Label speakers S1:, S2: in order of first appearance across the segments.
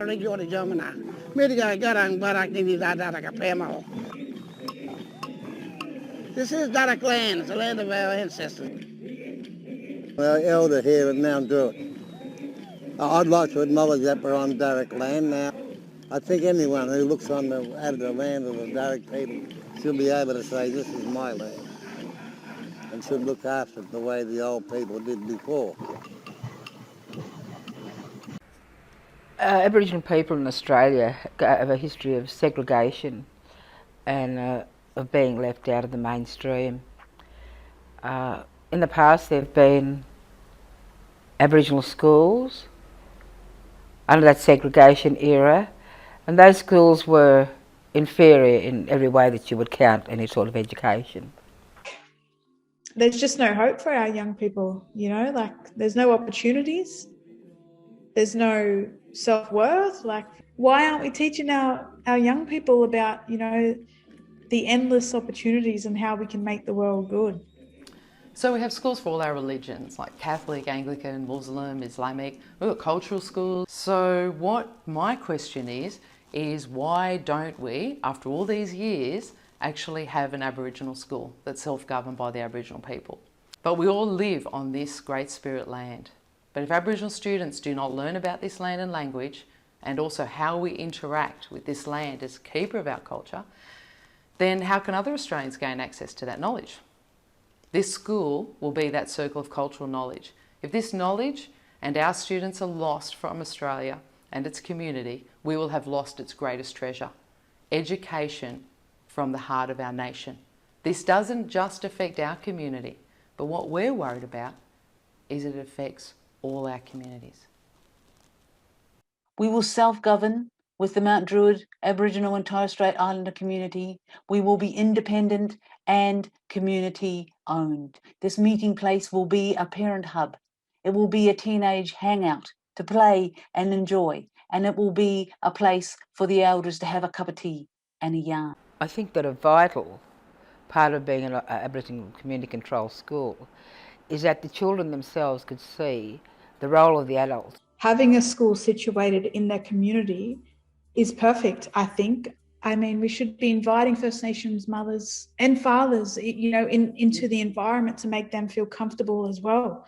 S1: This is Darrock land, the land of our ancestors.
S2: Our elder here at Mount Druitt. I'd like to acknowledge that we're on Darrock land now. I think anyone who looks at the land of the Darrock people should be able to say this is my land and should look after it the way the old people did before.
S3: Aboriginal people in Australia have a history of segregation and of being left out of the mainstream. In the past there have been Aboriginal schools under that segregation era, and those schools were inferior in every way that you would count any sort of education.
S4: There's just no hope for our young people, like there's no opportunities, there's no self-worth. Like, why aren't we teaching our young people about, the endless opportunities and how we can make the world good?
S5: So we have schools for all our religions, like Catholic, Anglican, Muslim, Islamic. We've got cultural schools. So what my question is why don't we, after all these years, actually have an Aboriginal school that's self-governed by the Aboriginal people? But we all live on this Great Spirit land. But if Aboriginal students do not learn about this land and language, and also how we interact with this land as keeper of our culture, then how can other Australians gain access to that knowledge? This school will be that circle of cultural knowledge. If this knowledge and our students are lost from Australia and its community, we will have lost its greatest treasure, education from the heart of our nation. This doesn't just affect our community, but what we're worried about is it affects all our communities.
S6: We will self-govern with the Mount Druitt Aboriginal and Torres Strait Islander community. We will be independent and community owned. This meeting place will be a parent hub. It will be a teenage hangout to play and enjoy. And it will be a place for the elders to have a cup of tea and a yarn.
S3: I think that a vital part of being an Aboriginal community controlled school is that the children themselves could see the role of the adults.
S4: Having a school situated in their community is perfect, I think. I mean, we should be inviting First Nations mothers and fathers, into the environment to make them feel comfortable as well.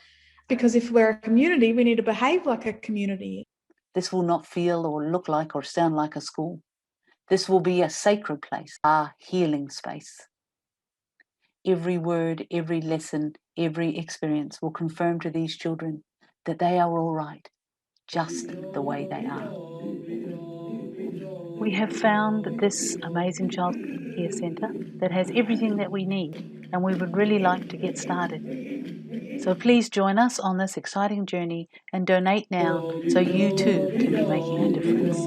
S4: Because if we're a community, we need to behave like a community.
S6: This will not feel or look like or sound like a school. This will be a sacred place, a healing space. Every word, every lesson, every experience will confirm to these children that they are all right, just the way they are. We have found this amazing child care centre that has everything that we need, and we would really like to get started. So please join us on this exciting journey and donate now so you too can be making a difference.